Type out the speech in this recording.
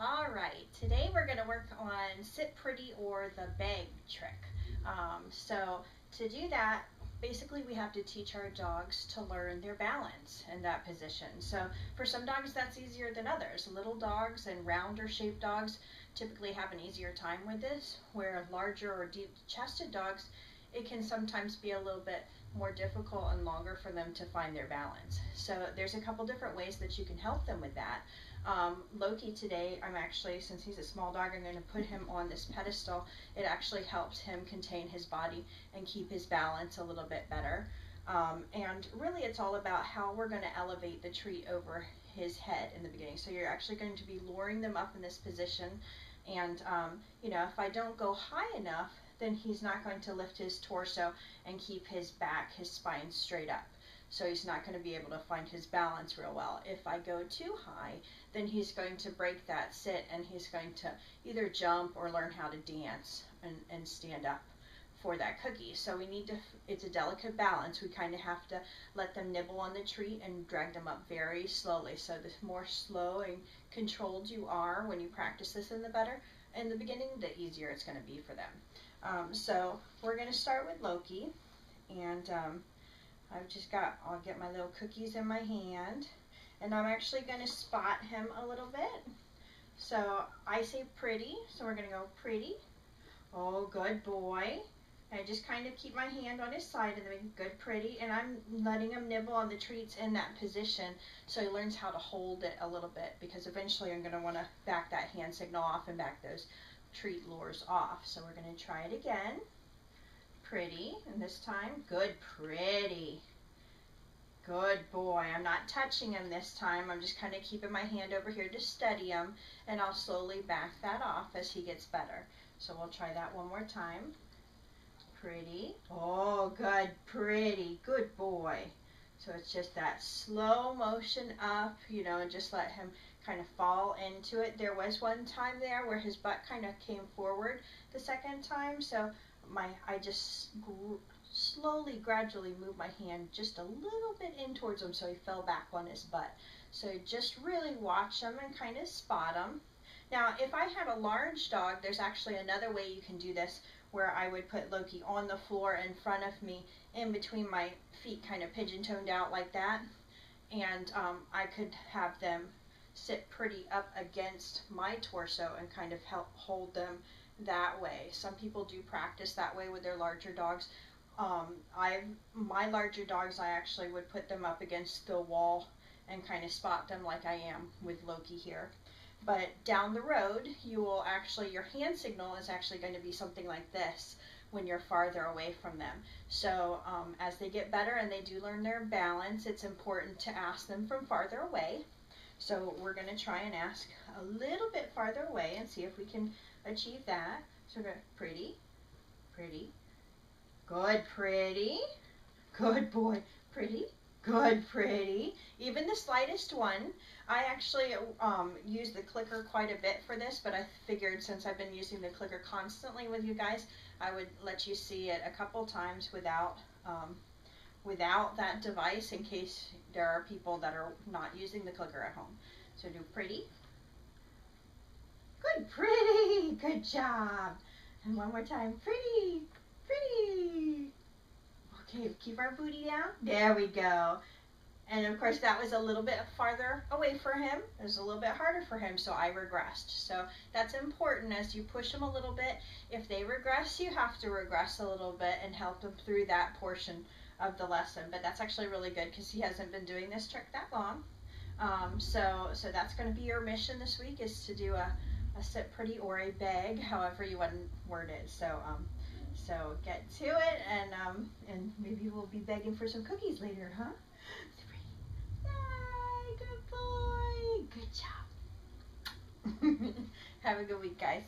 All right, today we're going to work on sit pretty or the bag trick. So to do that, basically we have to teach our dogs to learn their balance in that position. So for some dogs that's easier than others. Little dogs and rounder shaped dogs typically have an easier time with this, where larger or deep chested dogs, it can sometimes be a little bit more difficult and longer for them to find their balance. So there's a couple different ways that you can help them with that. Loki today, I'm actually, since he's a small dog, I'm going to put him on this pedestal. It actually helps him contain his body and keep his balance a little bit better. And really it's all about how we're going to elevate the treat over his head in the beginning. So you're actually going to be luring them up in this position, and if I don't go high enough, then he's not going to lift his torso and keep his back, his spine straight up. So he's not going to be able to find his balance real well. If I go too high, then he's going to break that sit and he's going to either jump or learn how to dance and stand up for that cookie. So we need to, it's a delicate balance. We kind of have to let them nibble on the treat and drag them up very slowly. So the more slow and controlled you are when you practice this in the beginning, the easier it's going to be for them. So we're going to start with Loki, and I'll get my little cookies in my hand, and I'm actually going to spot him a little bit. So I say pretty, so we're going to go pretty. Oh, good boy. And I just kind of keep my hand on his side and then good pretty, and I'm letting him nibble on the treats in that position so he learns how to hold it a little bit, because eventually I'm going to want to back that hand signal off and back those treat lures off. So we're going to try it again. Pretty, and this time good pretty. Good boy. I'm not touching him this time. I'm just kind of keeping my hand over here to steady him, and I'll slowly back that off as he gets better. So we'll try that one more time. Pretty. Oh, good pretty. Good boy. So it's just that slow motion up, and just let him kind of fall into it. There was one time there where his butt kind of came forward the second time, so I just slowly, gradually moved my hand just a little bit in towards him so he fell back on his butt. So just really watch him and kind of spot him. Now, if I had a large dog, there's actually another way you can do this, where I would put Loki on the floor in front of me, in between my feet, kind of pigeon-toed out like that, and I could have them sit pretty up against my torso and kind of help hold them that way. Some people do practice that way with their larger dogs. My larger dogs, I actually would put them up against the wall and kind of spot them like I am with Loki here. But down the road, your hand signal is actually going to be something like this when you're farther away from them. So as they get better and they do learn their balance, it's important to ask them from farther away. So we're going to try and ask a little bit farther away and see if we can achieve that. So we're going to pretty, pretty, good pretty, good boy, pretty, good pretty. Even the slightest one. I actually use the clicker quite a bit for this, but I figured since I've been using the clicker constantly with you guys, I would let you see it a couple times without that device, in case there are people that are not using the clicker at home. So do pretty, good pretty, good job. And one more time, pretty, pretty. Okay, keep our booty down. There we go. And of course that was a little bit farther away for him. It was a little bit harder for him, so I regressed. So that's important as you push them a little bit. If they regress, you have to regress a little bit and help them through that portion of the lesson. But that's actually really good because he hasn't been doing this trick that long. So that's going to be your mission this week, is to do a sit pretty or a bag, however you want to word it. So get to it, and maybe we'll be begging for some cookies later, huh? Yay, good boy. Good job. Have a good week, guys.